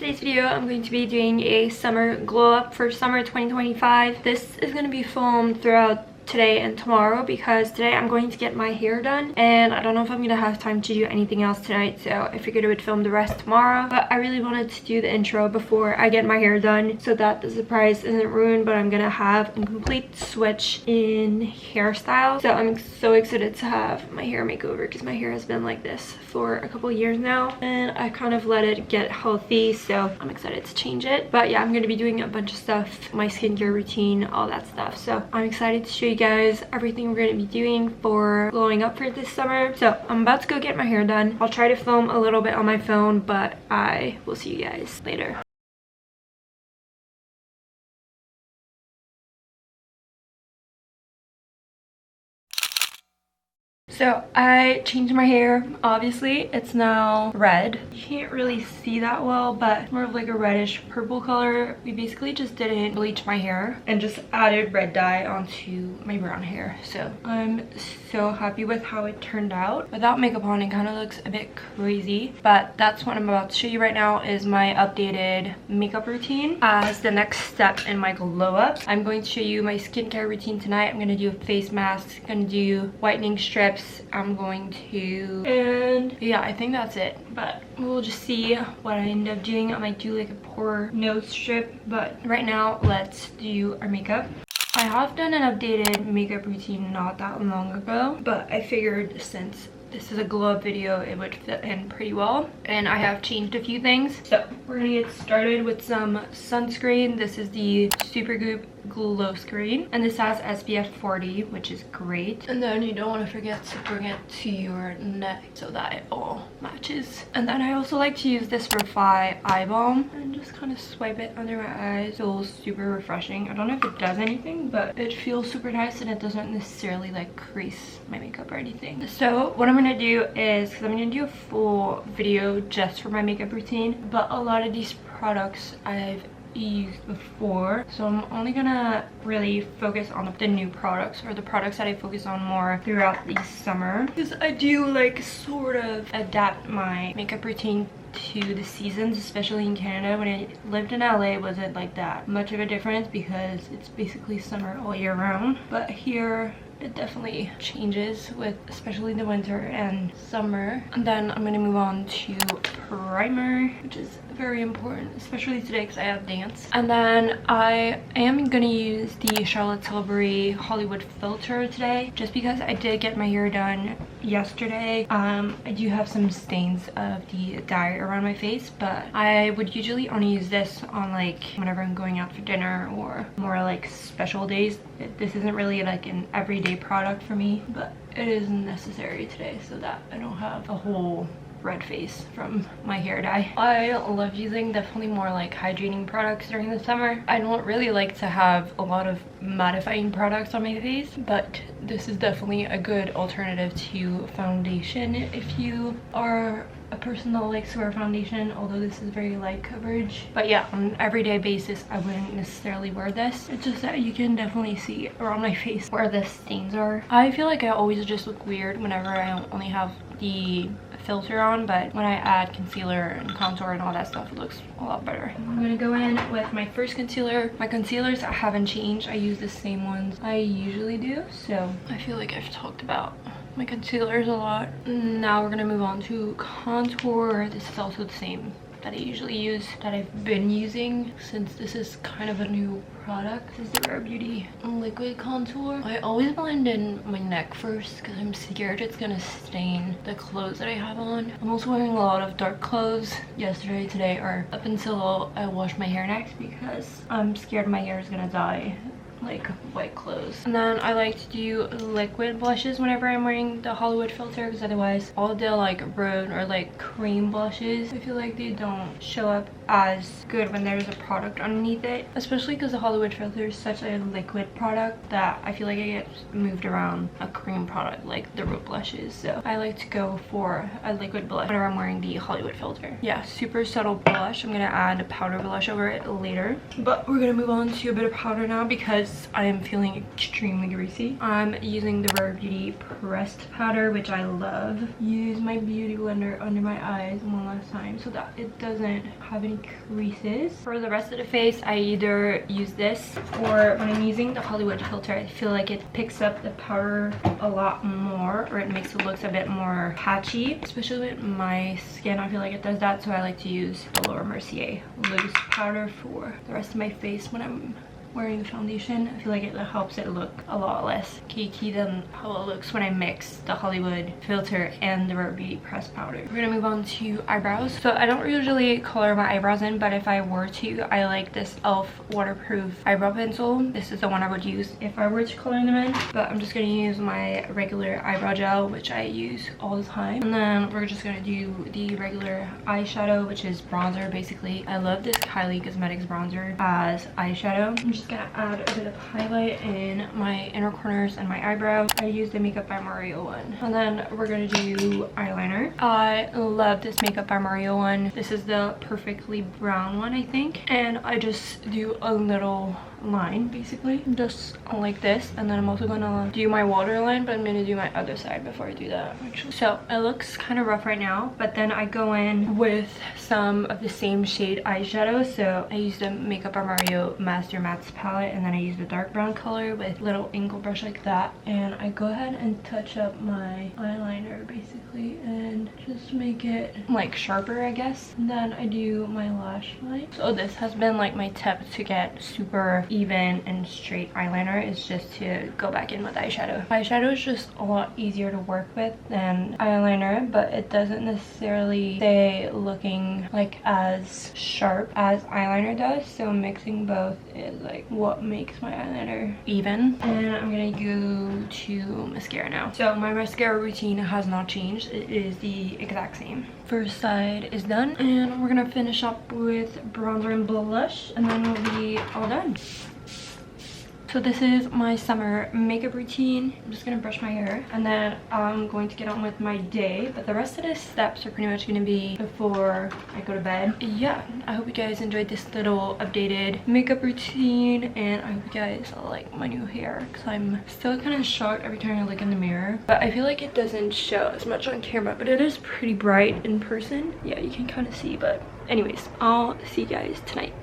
today's video, I'm going to be doing a summer glow up for summer 2025. This is going to be filmed throughout today and tomorrow because today I'm going to get my hair done and I don't know if I'm gonna have time to do anything else tonight, so I figured I would film the rest tomorrow. But I really wanted to do the intro before I get my hair done so that the surprise isn't ruined, but I'm gonna have a complete switch in hairstyle. So I'm so excited to have my hair makeover because my hair has been like this for a couple years now and I kind of let it get healthy, so I'm excited to change it. But yeah, I'm gonna be doing a bunch of stuff, my skincare routine, all that stuff. So I'm excited to show you guys everything we're going to be doing for glowing up for this summer. So I'm about to go get my hair done. I'll try to film a little bit on my phone, but I will see you guys later. So I changed my hair. Obviously it's now red. You can't really see that well, but it's more of like a reddish purple color. We basically just didn't bleach my hair and just added red dye onto my brown hair. So I'm so happy with how it turned out. Without makeup on, it kind of looks a bit crazy, but that's what I'm about to show you right now is my updated makeup routine as the next step in my glow up. I'm going to show you my skincare routine tonight. I'm going to do a face mask, I'm going to do whitening strips, I'm going to, and yeah, I think that's it. But we'll just see what I end up doing. I might do like a pore nose strip, but right now let's do our makeup. I have done an updated makeup routine not that long ago, but I figured since this is a glow up video, it would fit in pretty well, and I have changed a few things. So we're gonna get started with some sunscreen. This is the Supergoop Glow Screen, and this has SPF 40, which is great. And then you don't want to forget to bring it to your neck so that it all matches. And then I also like to use this Refy eye balm and just kind of swipe it under my eyes. It feels super refreshing. I don't know if it does anything, but it feels super nice and it doesn't necessarily like crease my makeup or anything. So what I'm gonna do is, because I'm gonna do a full video just for my makeup routine, but a lot of these products I've used before, so I'm only gonna really focus on the new products, or the products that I focus on more throughout the summer, because I do like sort of adapt my makeup routine to the seasons, especially in Canada. When I lived in LA, it wasn't like that much of a difference because it's basically summer all year round, but here it definitely changes with especially the winter and summer. And then I'm gonna move on to primer, which is very important, especially today because I have dance. And then I am gonna use the Charlotte Tilbury Hollywood filter today, just because I did get my hair done yesterday. I do have some stains of the dye around my face, but I would usually only use this on like whenever I'm going out for dinner or more like special days. This isn't really like an everyday product for me, but it is necessary today so that I don't have a whole red face from my hair dye. I love using definitely more like hydrating products during the summer. I don't really like to have a lot of mattifying products on my face, but this is definitely a good alternative to foundation if you are a person that likes to wear foundation, although this is very light coverage. But yeah, on an everyday basis I wouldn't necessarily wear this. It's just that you can definitely see around my face where the stains are. I feel like I always just look weird whenever I only have the filter on, but when I add concealer and contour and all that stuff, it looks a lot better. I'm gonna go in with my first concealer. My concealers haven't changed. I use the same ones I usually do, so I feel like I've talked about my concealers a lot. Now we're gonna move on to contour. This is also the same that I usually use, that I've been using since this is kind of a new product. This is the Rare Beauty liquid contour. I always blend in my neck first because I'm scared it's gonna stain the clothes that I have on. I'm also wearing a lot of dark clothes yesterday, today, or up until I wash my hair next because I'm scared my hair is gonna dye like white clothes. And then I like to do liquid blushes whenever I'm wearing the Hollywood filter, because otherwise all the like rose or like cream blushes, I feel like they don't show up as good when there's a product underneath it, especially because the Hollywood filter is such a liquid product that I feel like it gets moved around a cream product like the root blushes. So I like to go for a liquid blush whenever I'm wearing the Hollywood filter. Yeah, super subtle blush. I'm gonna add a powder blush over it later, but we're gonna move on to a bit of powder now because because I am feeling extremely greasy. I'm using the Rare Beauty pressed powder, which I love. Use my beauty blender under my eyes one last time so that it doesn't have any creases. For the rest of the face, I either use this, or when I'm using the Hollywood filter, I feel like it picks up the powder a lot more, or it makes it look a bit more patchy, especially with my skin. I feel like it does that, so I like to use the Laura Mercier loose powder for the rest of my face when I'm wearing the foundation. I feel like it helps it look a lot less cakey than how it looks when I mix the Hollywood filter and the Rare Beauty pressed powder. We're gonna move on to eyebrows. So I don't usually color my eyebrows in, but if I were to, I like this e.l.f. waterproof eyebrow pencil. This is the one I would use if I were to color them in, but I'm just gonna use my regular eyebrow gel, which I use all the time. And then we're just gonna do the regular eyeshadow, which is bronzer basically. I love this Kylie Cosmetics bronzer as eyeshadow. I'm just gonna add a bit of highlight in my inner corners and my eyebrow. I use the Makeup by Mario one. And then we're gonna do eyeliner. I love this Makeup by Mario one. This is the perfectly brown one, I think. And I just do a little line basically, just like this. And then I'm also gonna do my waterline, but I'm gonna do my other side before I do that actually. So it looks kind of rough right now, but then I go in with some of the same shade eyeshadow. So I use the Makeup by Mario Master Mattes palette, and then I use the dark brown color with little angle brush like that, and I go ahead and touch up my eyeliner basically and just make it like sharper, I guess. And then I do my lash line. So this has been like my tip to get super even and straight eyeliner, is just to go back in with eyeshadow. Eyeshadow is just a lot easier to work with than eyeliner, but it doesn't necessarily stay looking like as sharp as eyeliner does, so mixing both is like what makes my eyeliner even. And I'm gonna go to mascara now. So my mascara routine has not changed. It is the exact same. First side is done, and we're gonna finish up with bronzer and blush, and then we'll be all done. So this is my summer makeup routine. I'm just gonna brush my hair, and then I'm going to get on with my day, but the rest of the steps are pretty much gonna be before I go to bed. Yeah, I hope you guys enjoyed this little updated makeup routine, and I hope you guys like my new hair, because I'm still kind of shocked every time I look in the mirror, but I feel like it doesn't show as much on camera, but it is pretty bright in person. Yeah, you can kind of see, but anyways, I'll see you guys tonight.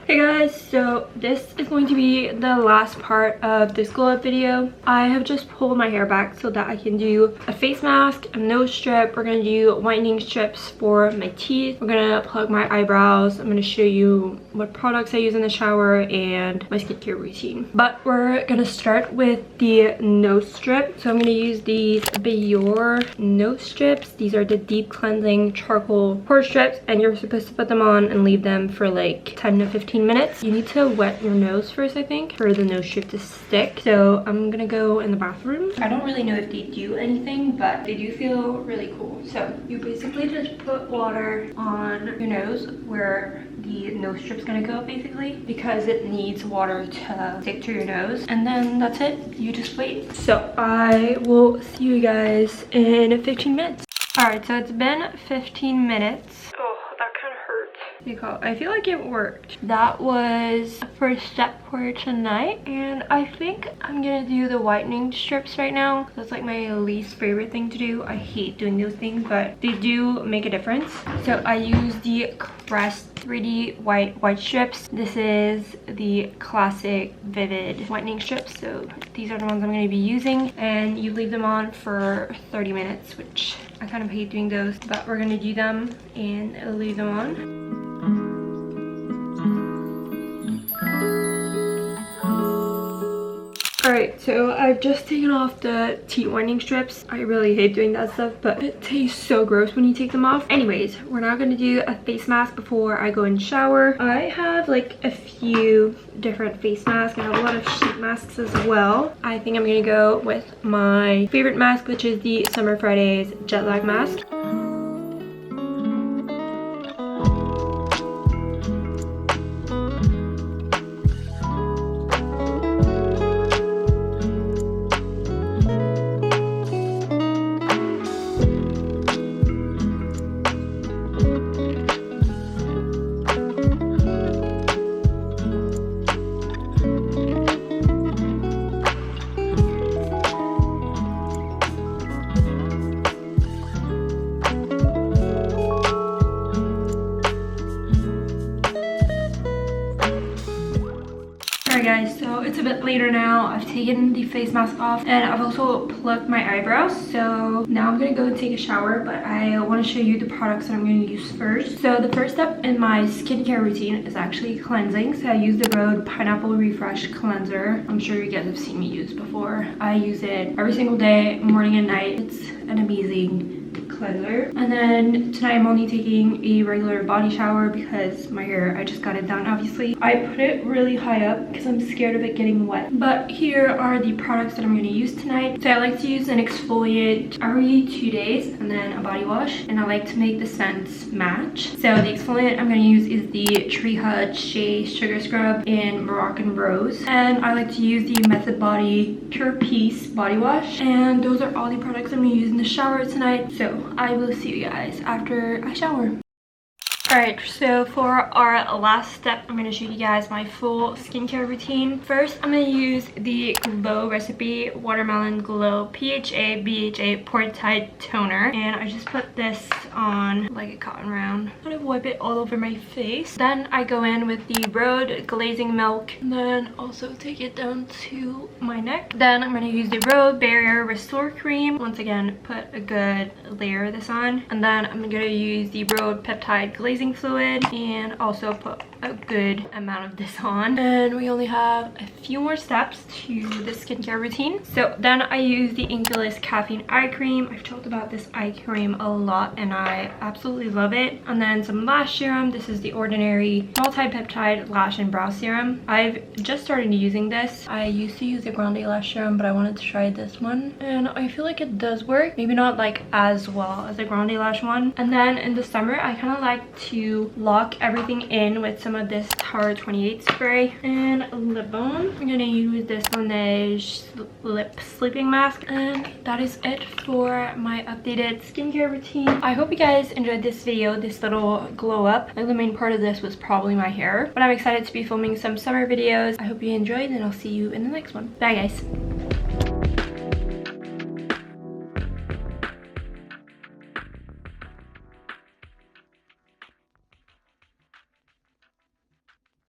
Hey guys, so this is going to be the last part of this glow up video. I have just pulled my hair back so that I can do a face mask, a nose strip. We're gonna do whitening strips for my teeth. We're gonna plug my eyebrows. I'm gonna show you what products I use in the shower and my skincare routine. But we're gonna start with the nose strip. So I'm gonna use these Biore nose strips. These are the deep cleansing charcoal pore strips, and you're supposed to put them on and leave them for like 10 to 15 minutes. You need to wet your nose first, I think, for the nose strip to stick. So I'm gonna go in the bathroom. I don't really know if they do anything, but they do feel really cool. So you basically just put water on your nose where the nose strip's gonna go, basically, because it needs water to stick to your nose, and then that's it. You just wait. So I will see you guys in 15 minutes. All right, so it's been 15 minutes. Oh, that kind of hurt. I feel like it worked. That was the first step for tonight, and I think I'm gonna do the whitening strips right now. That's like my least favorite thing to do. I hate doing those things, but they do make a difference. So I use the Crest 3D white strips. This is the classic vivid whitening strips, so these are the ones I'm going to be using, and you leave them on for 30 minutes, which I kind of hate doing those, but we're going to do them and leave them on. Alright, so I've just taken off the teeth whitening strips. I really hate doing that stuff, but it tastes so gross when you take them off. Anyways, we're now going to do a face mask before I go and shower. I have like a few different face masks. I have a lot of sheet masks as well. I think I'm going to go with my favorite mask, which is the Summer Fridays Jet Lag Mask. Alright guys, so it's a bit later now. I've taken the face mask off and I've also plucked my eyebrows. So now I'm gonna go and take a shower, but I want to show you the products that I'm going to use first. So the first step in my skincare routine is actually cleansing. So I use the Rhode Pineapple Refresh Cleanser. I'm sure you guys have seen me use before. I use it every single day, morning and night. It's an amazing cleanser. And then tonight I'm only taking a regular body shower because my hair, I just got it done obviously. I put it really high up because I'm scared of it getting wet. But here are the products that I'm going to use tonight. So I like to use an exfoliant every 2 days and then a body wash, and I like to make the scents match. So the exfoliant I'm going to use is the Tree Hut Shea Sugar Scrub in Moroccan Rose, and I like to use the Method Body Pure Peace body wash. And those are all the products I'm going to use in the shower tonight. So I will see you guys after I shower. Alright, so for our last step, I'm going to show you guys my full skincare routine. First, I'm going to use the Glow Recipe Watermelon Glow PHA BHA Pore Tide Toner. And I just put this on like a cotton round. Kind of wipe it all over my face. Then I go in with the Rhode Glazing Milk. And then also take it down to my neck. Then I'm going to use the Rhode Barrier Restore Cream. Once again, put a good layer of this on. And then I'm going to use the Rhode Peptide Glazing Fluid and also put a good amount of this on. And we only have a few more steps to the skincare routine. So then I use the Inculus Caffeine Eye Cream. I've talked about this eye cream a lot and I absolutely love it. And then some lash serum. This is the Ordinary Multi-Peptide Lash and Brow Serum. I've just started using this. I used to use the Grande Lash Serum, but I wanted to try this one and I feel like it does work. Maybe not like as well as the Grande Lash one. And then in the summer, I kind of like to lock everything in with some of this Tower 28 spray and lip balm. I'm gonna use this Laneige lip sleeping mask, and that is it for my updated skincare routine. I hope you guys enjoyed this video, this little glow up. Like the main part of this was probably my hair, but I'm excited to be filming some summer videos. I hope you enjoyed and I'll see you in the next one. Bye guys.